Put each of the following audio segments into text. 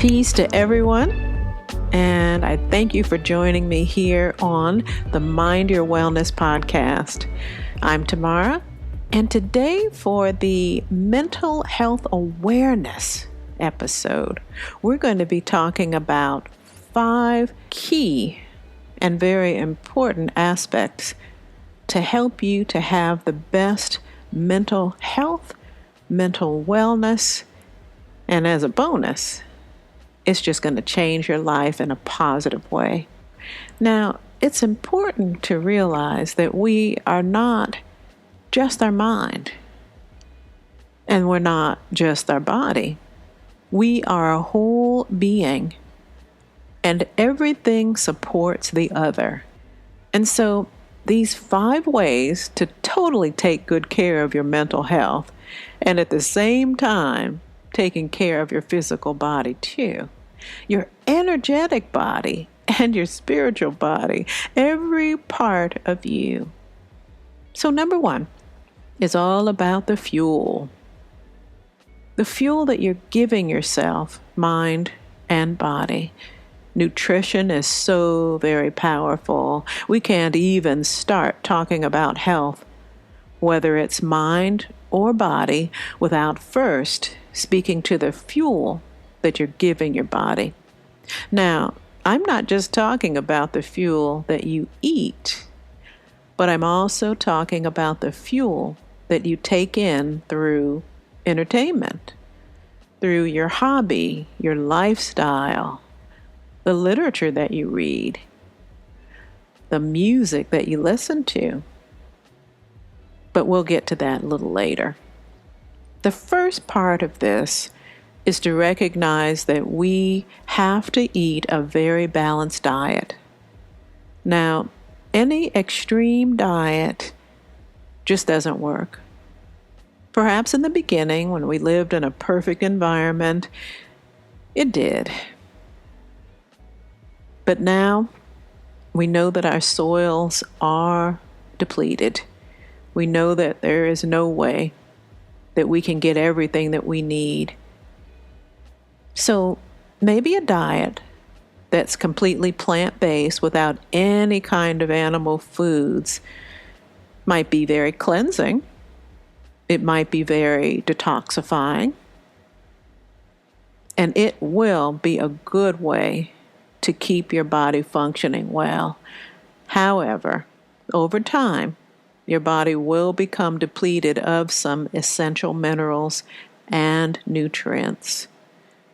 Peace to everyone, and I thank you for joining me here on the Mind Your Wellness podcast. I'm Tamara, and today for the mental health awareness episode, we're going to be talking about 5 key and very important aspects to help you to have the best mental health, mental wellness, and as a bonus, it's just going to change your life in a positive way. Now, it's important to realize that we are not just our mind, and we're not just our body. We are a whole being, and everything supports the other. And so, these 5 ways to totally take good care of your mental health, and at the same time, taking care of your physical body too, your energetic body and your spiritual body, every part of you. So number 1 is all about the fuel. The fuel that you're giving yourself, mind and body. Nutrition is so very powerful. We can't even start talking about health, whether it's mind or body, without first speaking to the fuel that you're giving your body. Now, I'm not just talking about the fuel that you eat, but I'm also talking about the fuel that you take in through entertainment, through your hobby, your lifestyle, the literature that you read, the music that you listen to. But we'll get to that a little later. The first part of this is to recognize that we have to eat a very balanced diet. Now, any extreme diet just doesn't work. Perhaps in the beginning, when we lived in a perfect environment, it did. But now, we know that our soils are depleted. We know that there is no way that we can get everything that we need. So maybe a diet that's completely plant-based without any kind of animal foods might be very cleansing. It might be very detoxifying. And it will be a good way to keep your body functioning well. However, over time, your body will become depleted of some essential minerals and nutrients.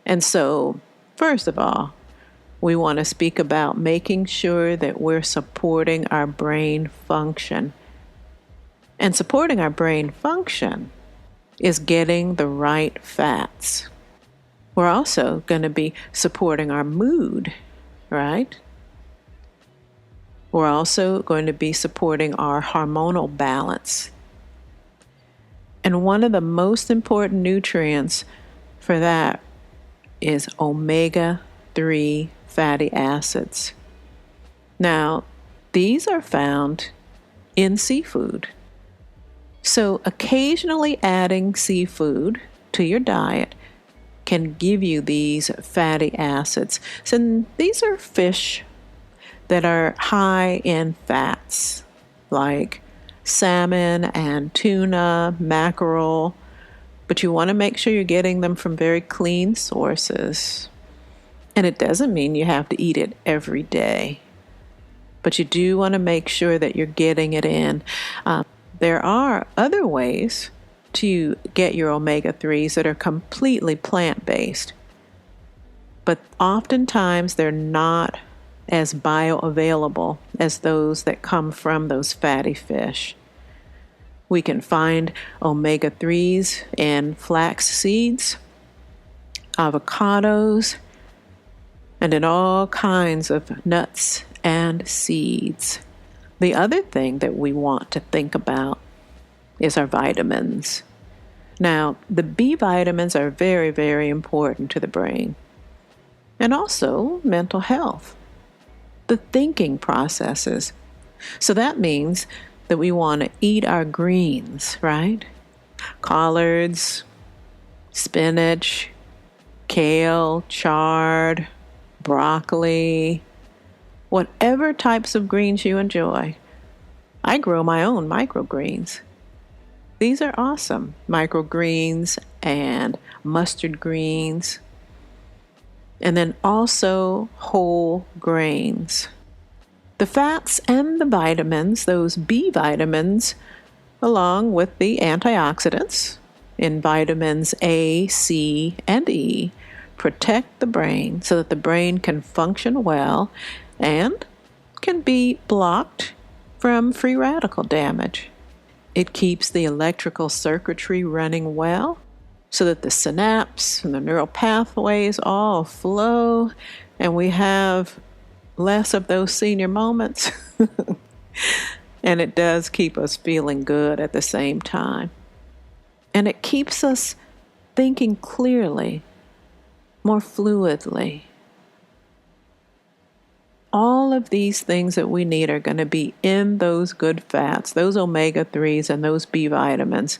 And so, first of all, we want to speak about making sure that we're supporting our brain function. And supporting our brain function is getting the right fats. We're also going to be supporting our mood, right? We're also going to be supporting our hormonal balance. And one of the most important nutrients for that is omega-3 fatty acids. Now, these are found in seafood. So occasionally adding seafood to your diet can give you these fatty acids. So these are fish that are high in fats, like salmon and tuna, mackerel, but you want to make sure you're getting them from very clean sources. And it doesn't mean you have to eat it every day, but you do want to make sure that you're getting it in. There are other ways to get your omega-3s that are completely plant-based, but oftentimes they're not as bioavailable as those that come from those fatty fish. We can find omega-3s in flax seeds, avocados, and in all kinds of nuts and seeds. The other thing that we want to think about is our vitamins. Now, the B vitamins are very, very important to the brain and also mental health, the thinking processes. So that means that we want to eat our greens, right? Collards, spinach, kale, chard, broccoli, whatever types of greens you enjoy. I grow my own microgreens. These are awesome. Microgreens and mustard greens. And then also whole grains. The fats and the vitamins, those B vitamins, along with the antioxidants in vitamins A, C, and E, protect the brain so that the brain can function well and can be blocked from free radical damage. It keeps the electrical circuitry running well so that the synapse and the neural pathways all flow and we have less of those senior moments. And it does keep us feeling good at the same time. And it keeps us thinking clearly, more fluidly. All of these things that we need are going to be in those good fats, those omega-3s and those B vitamins.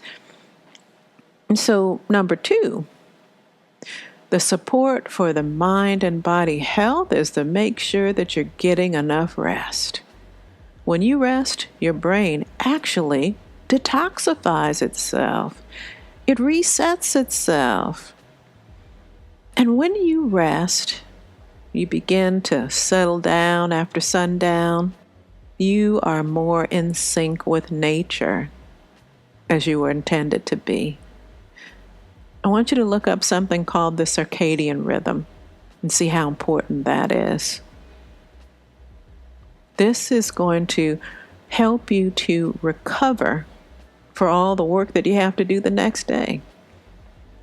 And so, number 2, the support for the mind and body health is to make sure that you're getting enough rest. When you rest, your brain actually detoxifies itself. It resets itself. And when you rest, you begin to settle down after sundown. You are more in sync with nature as you were intended to be. I want you to look up something called the circadian rhythm and see how important that is. This is going to help you to recover for all the work that you have to do the next day.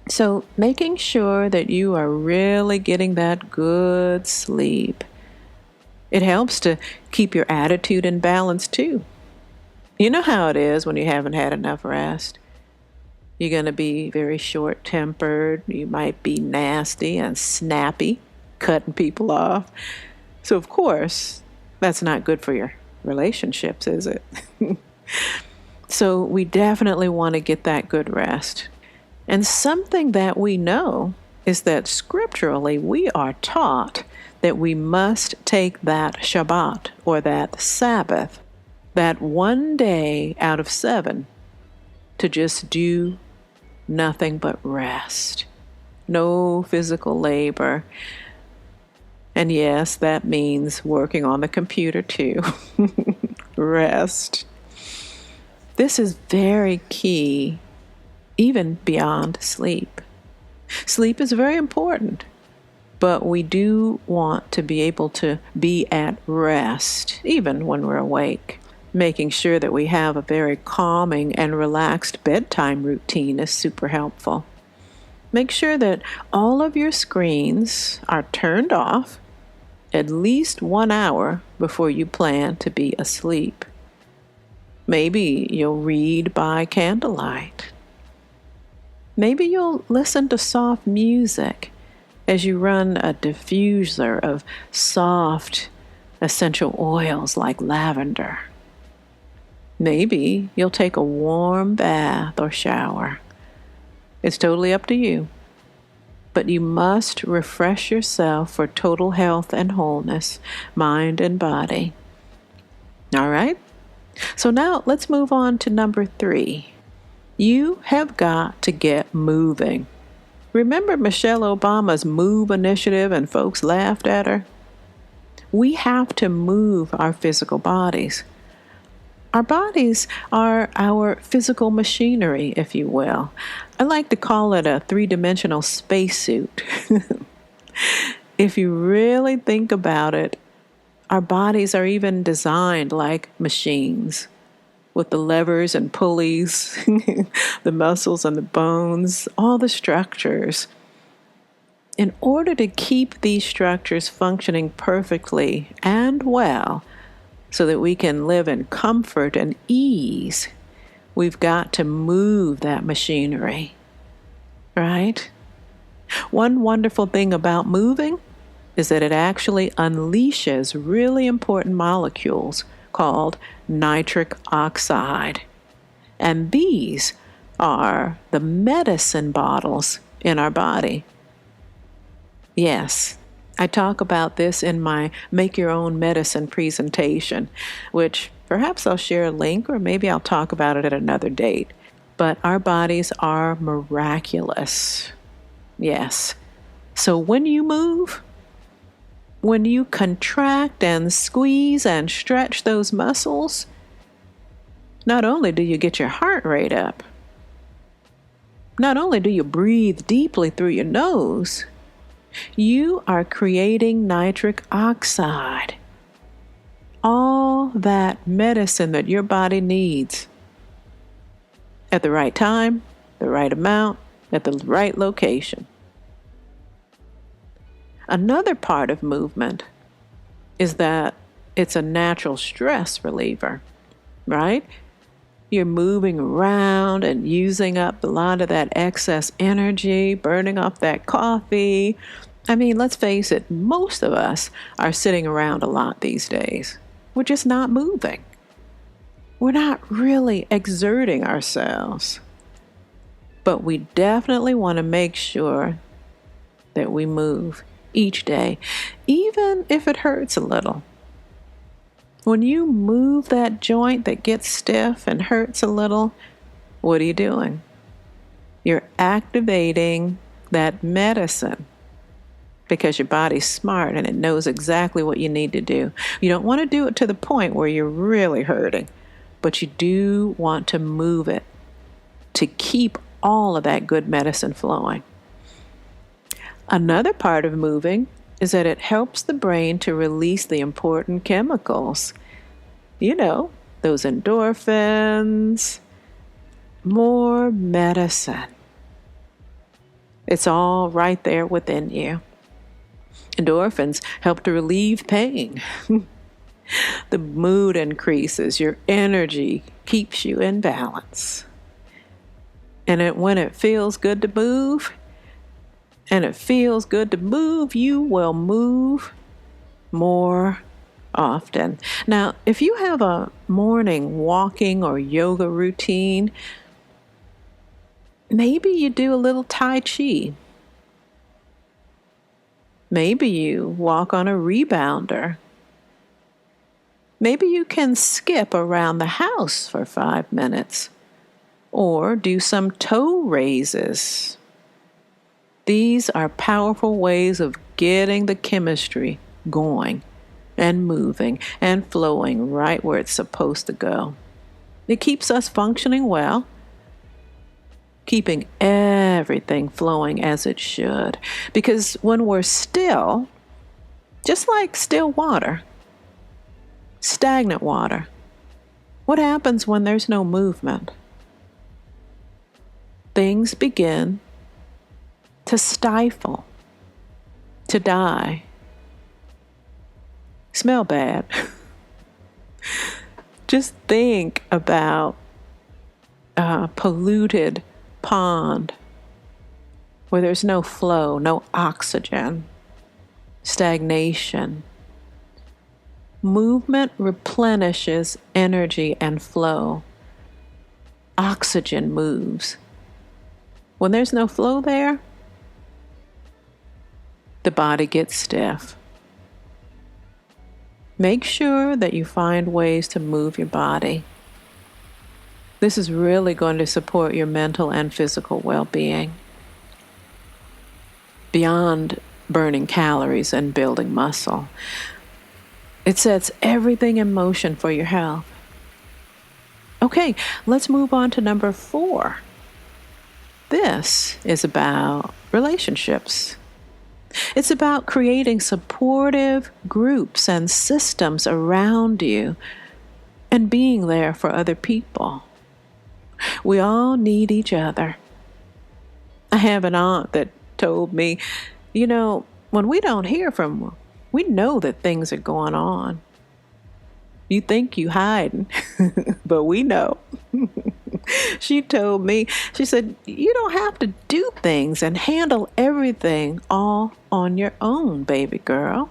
So making sure that you are really getting that good sleep. It helps to keep your attitude in balance too. You know how it is when you haven't had enough rest. You're going to be very short-tempered. You might be nasty and snappy, cutting people off. So, of course, that's not good for your relationships, is it? So we definitely want to get that good rest. And something that we know is that scripturally we are taught that we must take that Shabbat, or that Sabbath, that one day out of 7, to just do nothing but rest. No physical labor. And yes, that means working on the computer too. Rest. This is very key, even beyond sleep. Sleep is very important, but we do want to be able to be at rest, even when we're awake. Making sure that we have a very calming and relaxed bedtime routine is super helpful. Make sure that all of your screens are turned off at least 1 hour before you plan to be asleep. Maybe you'll read by candlelight. Maybe you'll listen to soft music as you run a diffuser of soft essential oils like lavender. Maybe you'll take a warm bath or shower. It's totally up to you. But you must refresh yourself for total health and wholeness, mind and body. All right? So now let's move on to number 3. You have got to get moving. Remember Michelle Obama's Move initiative and folks laughed at her? We have to move our physical bodies. Our bodies are our physical machinery, if you will. I like to call it a 3-dimensional spacesuit. If you really think about it, our bodies are even designed like machines, with the levers and pulleys, the muscles and the bones, all the structures. In order to keep these structures functioning perfectly and well, so that we can live in comfort and ease, we've got to move that machinery, right? One wonderful thing about moving is that it actually unleashes really important molecules called nitric oxide. And these are the medicine bottles in our body. Yes, I talk about this in my Make Your Own Medicine presentation, which perhaps I'll share a link or maybe I'll talk about it at another date. But our bodies are miraculous. Yes. So when you move, when you contract and squeeze and stretch those muscles, not only do you get your heart rate up, not only do you breathe deeply through your nose, you are creating nitric oxide. All that medicine that your body needs at the right time, the right amount, at the right location. Another part of movement is that it's a natural stress reliever, right? You're moving around and using up a lot of that excess energy, burning off that coffee. I mean, let's face it, most of us are sitting around a lot these days. We're just not moving. We're not really exerting ourselves. But we definitely want to make sure that we move each day, even if it hurts a little. When you move that joint that gets stiff and hurts a little, what are you doing? You're activating that medicine because your body's smart and it knows exactly what you need to do. You don't want to do it to the point where you're really hurting, but you do want to move it to keep all of that good medicine flowing. Another part of moving is that it helps the brain to release the important chemicals. You know, those endorphins, more medicine. It's all right there within you. Endorphins help to relieve pain. The mood increases, your energy keeps you in balance. And when it feels good to move, you will move more often. Now, if you have a morning walking or yoga routine, maybe you do a little Tai Chi. Maybe you walk on a rebounder. Maybe you can skip around the house for 5 minutes or do some toe raises. These are powerful ways of getting the chemistry going and moving and flowing right where it's supposed to go. It keeps us functioning well, keeping everything flowing as it should. Because when we're still, just like still water, stagnant water, what happens when there's no movement? Things begin to stifle, to die, smell bad. Just think about a polluted pond where there's no flow, no oxygen, stagnation. Movement replenishes energy and flow. Oxygen moves. When there's no flow there, the body gets stiff. Make sure that you find ways to move your body. This is really going to support your mental and physical well-being beyond burning calories and building muscle. It sets everything in motion for your health. Okay, let's move on to number 4. This is about relationships. It's about creating supportive groups and systems around you and being there for other people. We all need each other. I have an aunt that told me, when we don't hear from them, we know that things are going on. You think you hiding, but we know. She told me, she said, you don't have to do things and handle everything all on your own, baby girl.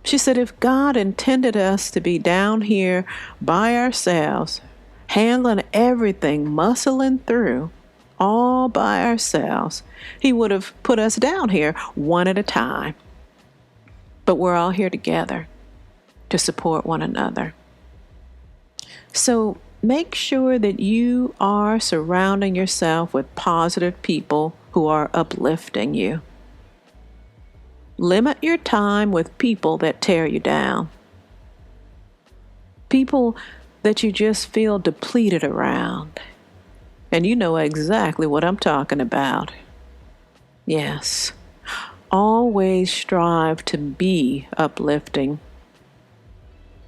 She said, if God intended us to be down here by ourselves, handling everything, muscling through all by ourselves, He would have put us down here one at a time. But we're all here together to support one another. So make sure that you are surrounding yourself with positive people who are uplifting you. Limit your time with people that tear you down. People that you just feel depleted around. And you know exactly what I'm talking about. Yes. Always strive to be uplifting.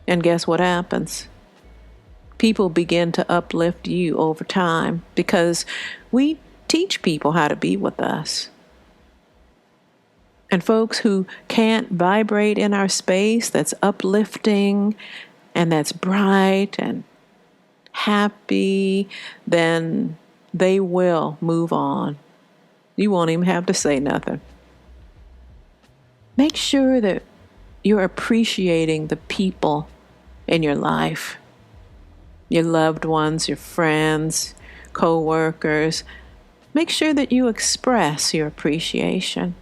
And guess what happens? People begin to uplift you over time because we teach people how to be with us. And folks who can't vibrate in our space that's uplifting and that's bright and happy, then they will move on. You won't even have to say nothing. Make sure that you're appreciating the people in your life, your loved ones, your friends, co-workers. Make sure that you express your appreciation,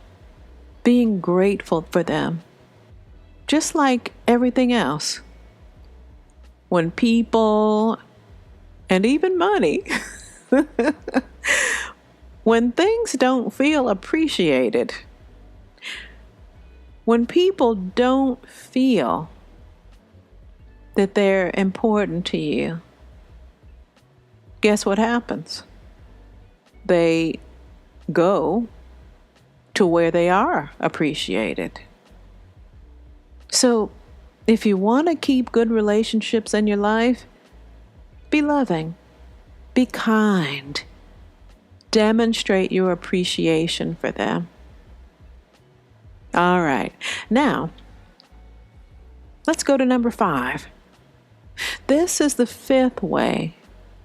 being grateful for them, just like everything else. When people, and even money, when things don't feel appreciated, when people don't feel that they're important to you, guess what happens? They go to where they are appreciated. So, if you want to keep good relationships in your life, be loving, be kind, demonstrate your appreciation for them. All right, now, let's go to number 5. This is the 5th way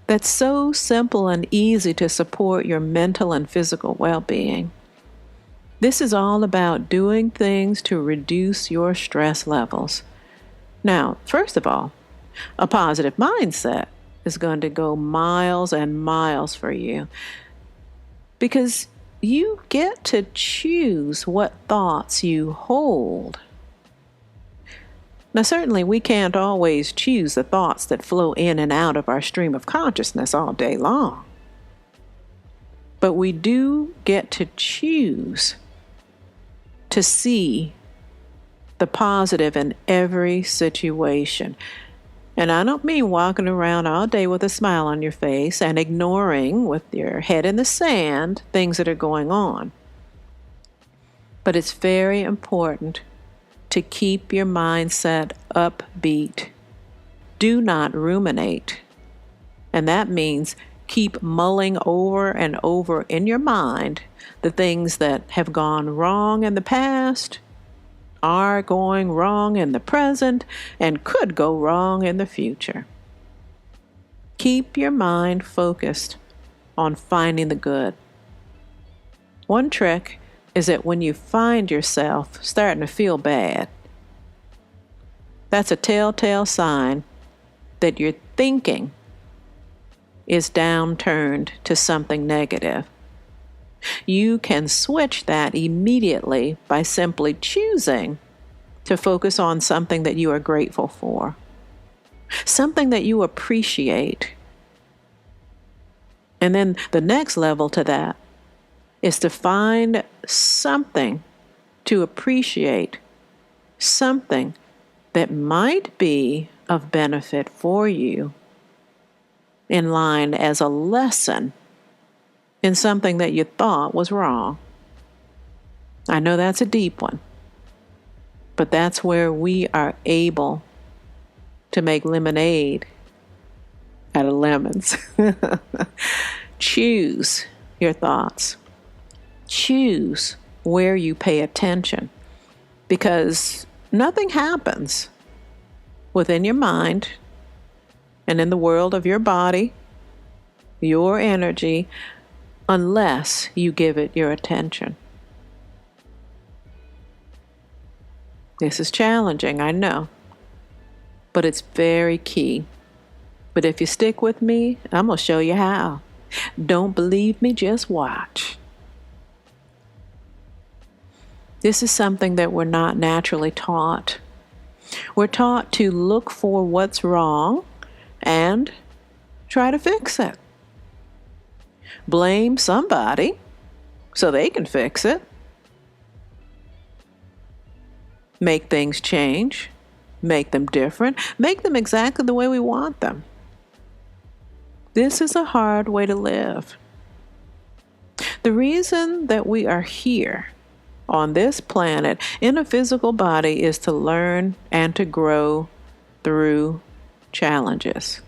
that's so simple and easy to support your mental and physical well-being. This is all about doing things to reduce your stress levels. Now, first of all, a positive mindset is going to go miles and miles for you because you get to choose what thoughts you hold. Now, certainly we can't always choose the thoughts that flow in and out of our stream of consciousness all day long. But we do get to choose to see the positive in every situation. And I don't mean walking around all day with a smile on your face and ignoring with your head in the sand things that are going on. But it's very important to keep your mindset upbeat. Do not ruminate. And that means keep mulling over and over in your mind the things that have gone wrong in the past, are going wrong in the present, and could go wrong in the future. Keep your mind focused on finding the good. One trick is that when you find yourself starting to feel bad, that's a telltale sign that your thinking is downturned to something negative. You can switch that immediately by simply choosing to focus on something that you are grateful for, something that you appreciate. And then the next level to that is to find something to appreciate, something that might be of benefit for you in line as a lesson in something that you thought was wrong. I know that's a deep one, but that's where we are able to make lemonade out of lemons. Choose your thoughts. Choose where you pay attention, because nothing happens within your mind and in the world of your body, your energy, unless you give it your attention. This is challenging, I know, but it's very key. But if you stick with me, I'm going to show you how. Don't believe me? Just watch. This is something that we're not naturally taught. We're taught to look for what's wrong and try to fix it. Blame somebody so they can fix it. Make things change. Make them different. Make them exactly the way we want them. This is a hard way to live. The reason that we are here on this planet in a physical body is to learn and to grow through challenges.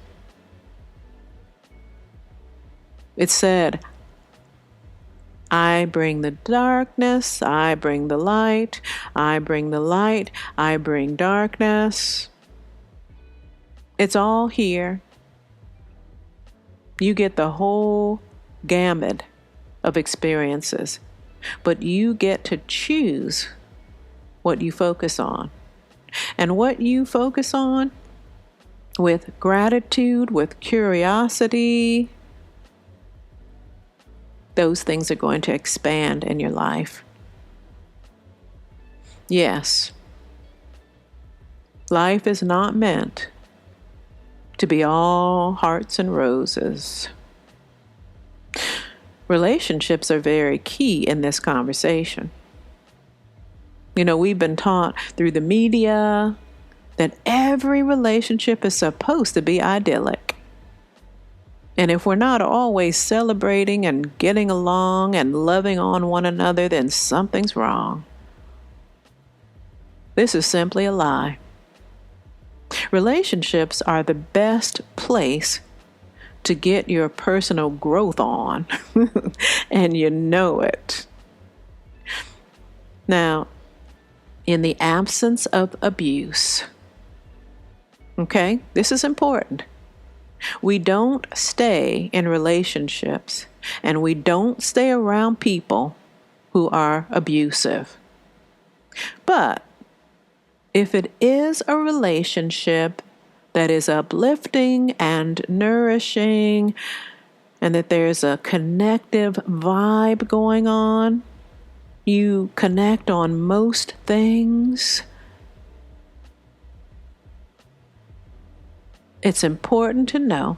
It said, I bring the darkness, I bring the light, I bring the light, I bring darkness. It's all here. You get the whole gamut of experiences, but you get to choose what you focus on. And what you focus on with gratitude, with curiosity, those things are going to expand in your life. Yes, life is not meant to be all hearts and roses. Relationships are very key in this conversation. You know, we've been taught through the media that every relationship is supposed to be idyllic. And if we're not always celebrating and getting along and loving on one another, then something's wrong. This is simply a lie. Relationships are the best place to get your personal growth on, and you know it. Now, in the absence of abuse, okay, this is important. We don't stay in relationships and we don't stay around people who are abusive. But if it is a relationship that is uplifting and nourishing, and that there's a connective vibe going on, you connect on most things, it's important to know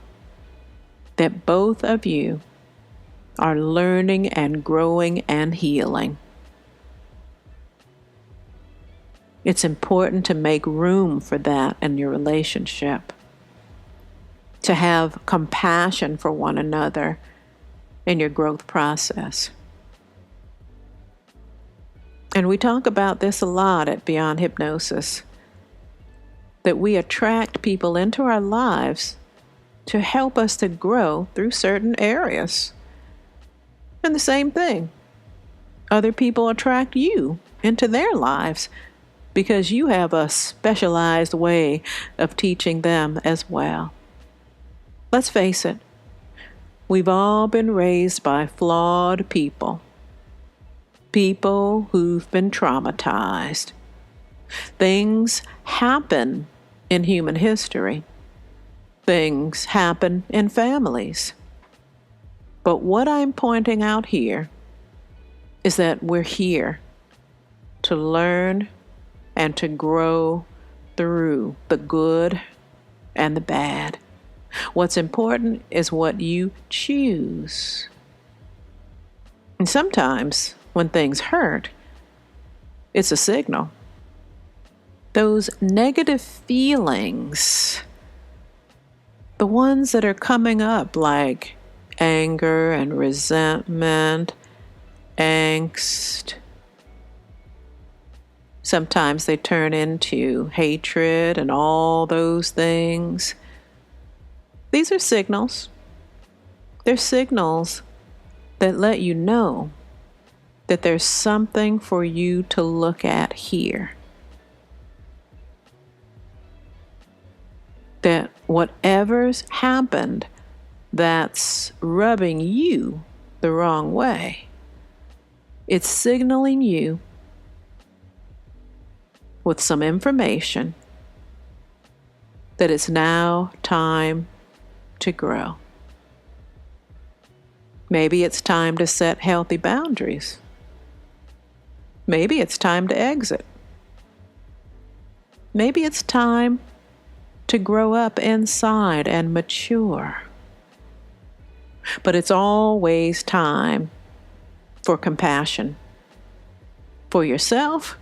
that both of you are learning and growing and healing. It's important to make room for that in your relationship, to have compassion for one another in your growth process. And we talk about this a lot at Beyond Hypnosis, that we attract people into our lives to help us to grow through certain areas. And the same thing, other people attract you into their lives because you have a specialized way of teaching them as well. Let's face it, we've all been raised by flawed people. People who've been traumatized. Things happen in human history. Things happen in families. But what I'm pointing out here is that we're here to learn and to grow through the good and the bad. What's important is what you choose. And sometimes when things hurt, it's a signal. Those negative feelings, the ones that are coming up like anger and resentment, angst, sometimes they turn into hatred and all those things. These are signals. They're signals that let you know that there's something for you to look at here. That whatever's happened that's rubbing you the wrong way, it's signaling you with some information that it's now time to grow. Maybe it's time to set healthy boundaries. Maybe it's time to exit. Maybe it's time to grow up inside and mature. But it's always time for compassion for yourself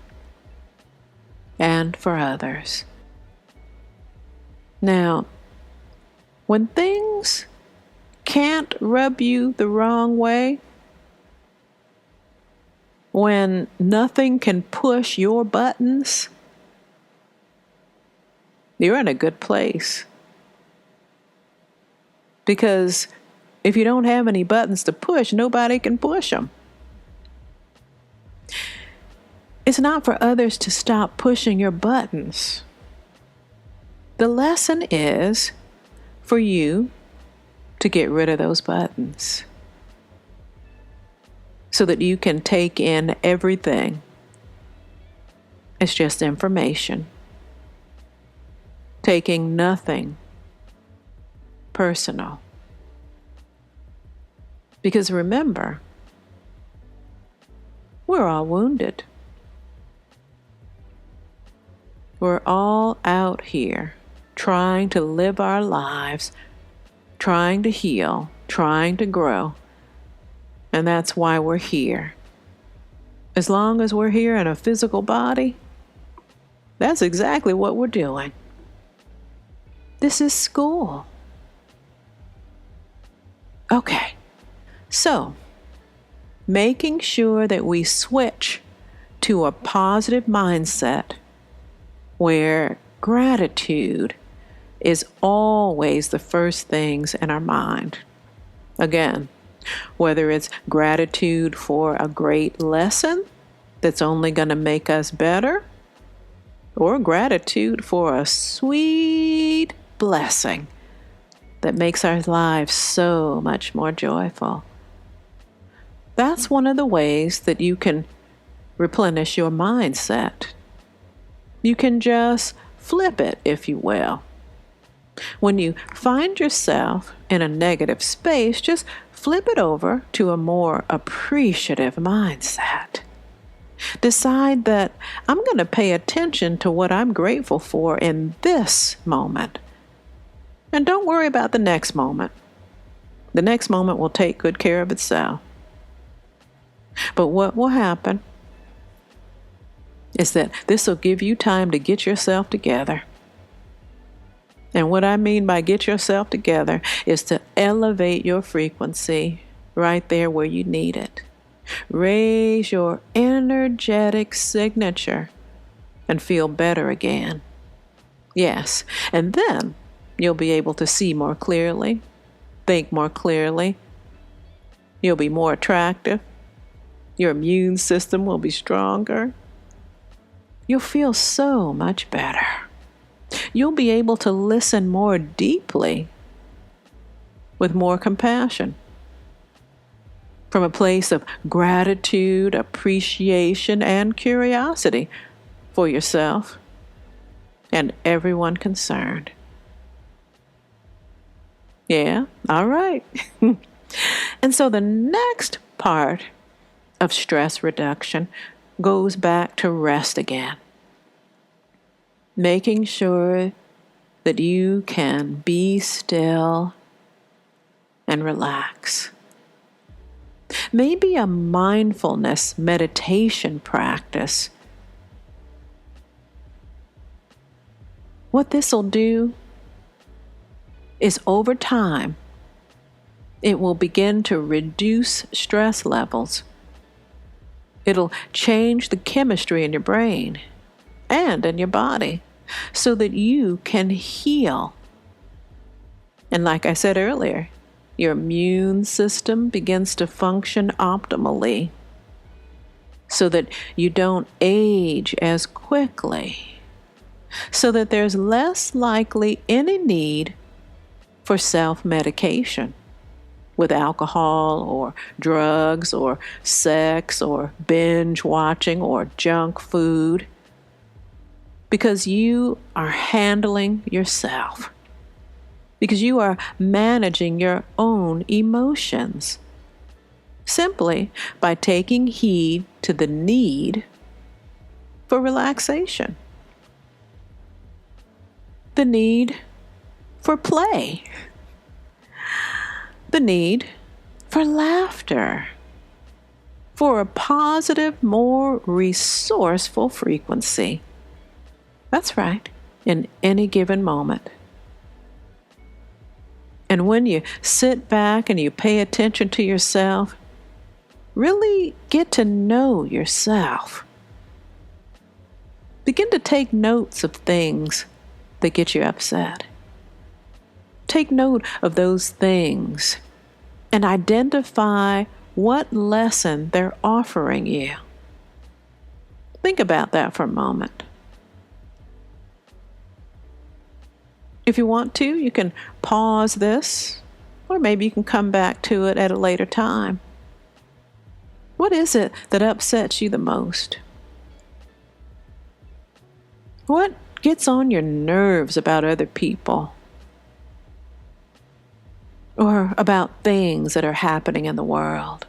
and for others. Now, when things can't rub you the wrong way, when nothing can push your buttons, you're in a good place. Because if you don't have any buttons to push, nobody can push them. It's not for others to stop pushing your buttons. The lesson is for you to get rid of those buttons so that you can take in everything. It's just information. Taking nothing personal. Because remember, we're all wounded. We're all out here trying to live our lives, trying to heal, trying to grow. And that's why we're here. As long as we're here in a physical body, that's exactly what we're doing. This is school. Okay, so making sure that we switch to a positive mindset where gratitude is always the first things in our mind. Again, whether it's gratitude for a great lesson that's only going to make us better, or gratitude for a sweet blessing that makes our lives so much more joyful. That's one of the ways that you can replenish your mindset. You can just flip it, if you will. When you find yourself in a negative space, just flip it over to a more appreciative mindset. Decide that I'm going to pay attention to what I'm grateful for in this moment. And don't worry about the next moment. The next moment will take good care of itself. But what will happen is that this will give you time to get yourself together. And what I mean by get yourself together is to elevate your frequency right there where you need it. Raise your energetic signature and feel better again. Yes, and then you'll be able to see more clearly, think more clearly. You'll be more attractive. Your immune system will be stronger. You'll feel so much better. You'll be able to listen more deeply with more compassion. From a place of gratitude, appreciation, and curiosity for yourself and everyone concerned. Yeah, all right. And so the next part of stress reduction goes back to rest again. Making sure that you can be still and relax. Maybe a mindfulness meditation practice. What this will do is over time, it will begin to reduce stress levels. It'll change the chemistry in your brain and in your body so that you can heal. And like I said earlier, your immune system begins to function optimally so that you don't age as quickly, so that there's less likely any need for self-medication with alcohol or drugs or sex or binge watching or junk food, because you are handling yourself, because you are managing your own emotions. simply by taking heed to the need for relaxation, the need for play, the need for laughter, for a positive, more resourceful frequency. That's right, in any given moment. And when you sit back and you pay attention to yourself, really get to know yourself. Begin to take notes of things that get you upset. Take note of those things and identify what lesson they're offering you. Think about that for a moment. If you want to, you can pause this, or maybe you can come back to it at a later time. What is it that upsets you the most? What gets on your nerves about other people? Or about things that are happening in the world?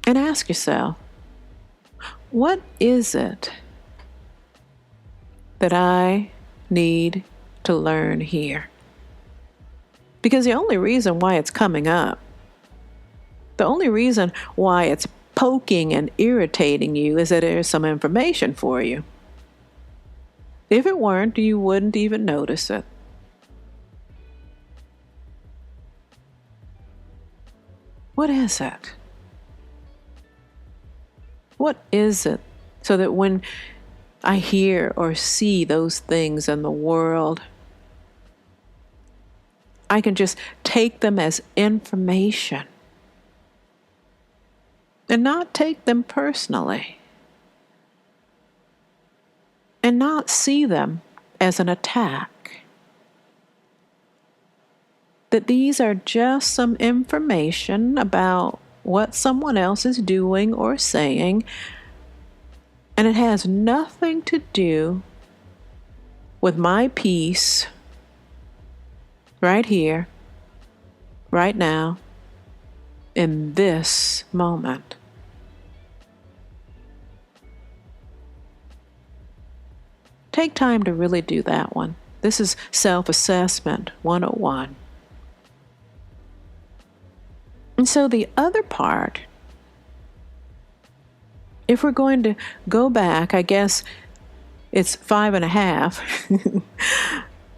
And ask yourself, what is it that I need to learn here? Because the only reason why it's coming up, the only reason why it's poking and irritating you is that there's some information for you. If it weren't, you wouldn't even notice it. What is it? What is it? So that when I hear or see those things in the world, I can just take them as information and not take them personally, and not see them as an attack. That these are just some information about what someone else is doing or saying, and it has nothing to do with my peace right here, right now, in this moment. Take time to really do that one. This is Self-Assessment 101. And so the other part, if we're going to go back, I guess it's 5.5.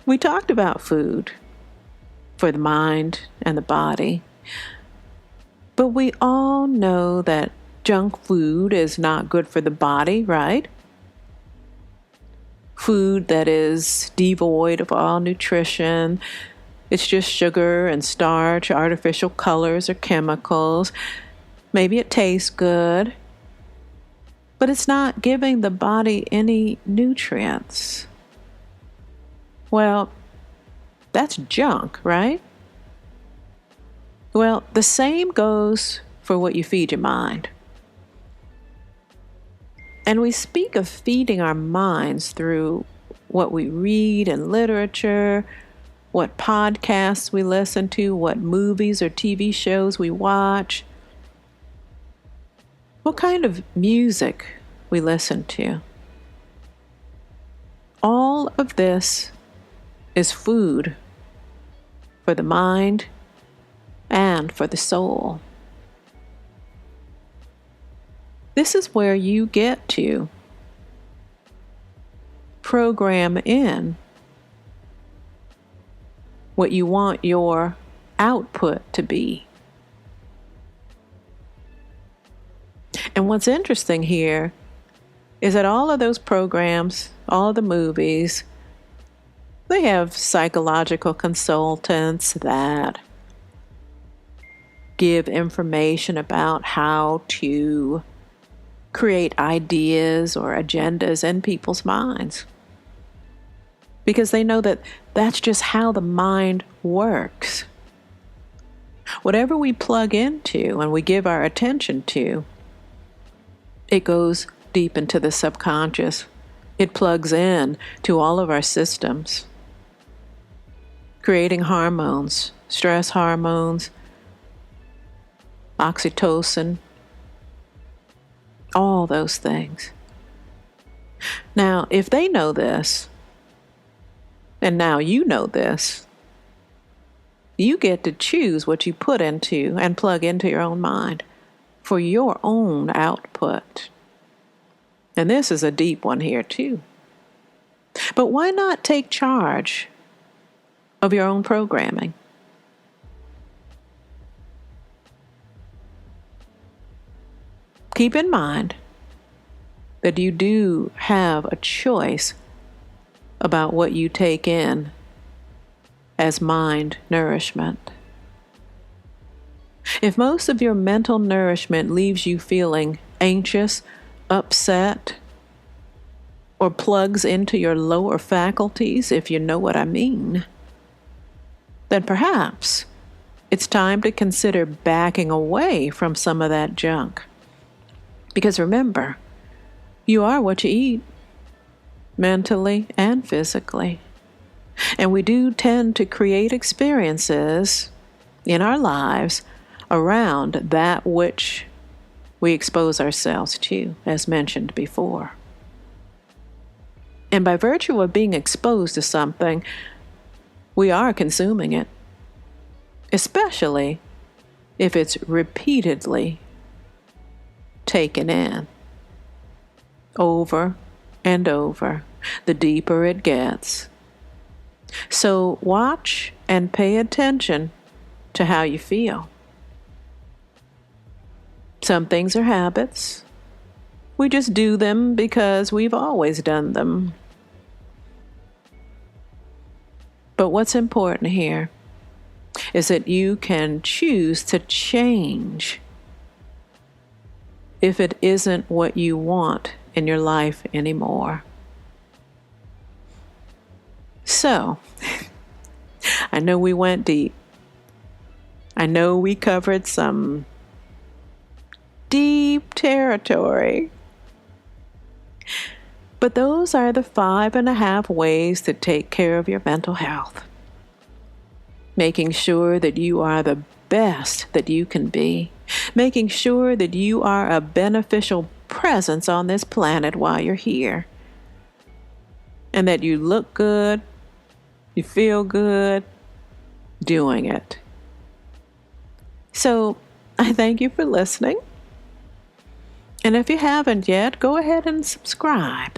We talked about food for the mind and the body. But we all know that junk food is not good for the body, right? Food that is devoid of all nutrition. It's just sugar and starch, artificial colors or chemicals. Maybe it tastes good, but it's not giving the body any nutrients. Well, that's junk, right? Well, the same goes for what you feed your mind. And we speak of feeding our minds through what we read in literature, what podcasts we listen to, what movies or TV shows we watch, what kind of music we listen to. All of this is food for the mind and for the soul. This is where you get to program in what you want your output to be. And what's interesting here is that all of those programs, all of the movies, they have psychological consultants that give information about how to create ideas or agendas in people's minds. Because they know that that's just how the mind works. Whatever we plug into and we give our attention to, it goes deep into the subconscious. It plugs in to all of our systems, creating hormones, stress hormones, oxytocin, all those things. Now, if they know this, and now you know this, you get to choose what you put into and plug into your own mind for your own output. And this is a deep one here too. But why not take charge of your own programming? Keep in mind that you do have a choice about what you take in as mind nourishment. If most of your mental nourishment leaves you feeling anxious, upset, or plugs into your lower faculties, if you know what I mean, then perhaps it's time to consider backing away from some of that junk. Because remember, you are what you eat, mentally and physically. And we do tend to create experiences in our lives around that which we expose ourselves to, as mentioned before. And by virtue of being exposed to something, we are consuming it, especially if it's repeatedly taken in over and over, the deeper it gets. So watch and pay attention to how you feel. Some things are habits. We just do them because we've always done them. But what's important here is that you can choose to change if it isn't what you want in your life anymore. So, I know we went deep. I know we covered some deep territory. But those are the 5.5 ways to take care of your mental health. Making sure that you are the best that you can be. Making sure that you are a beneficial presence on this planet while you're here. And that you look good, you feel good doing it. So, I thank you for listening. And if you haven't yet, go ahead and subscribe,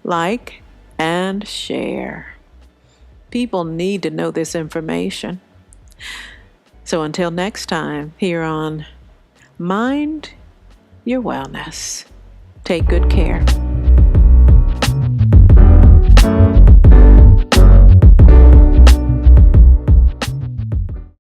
like, and share. People need to know this information. So until next time, here on Mind Your Wellness, take good care.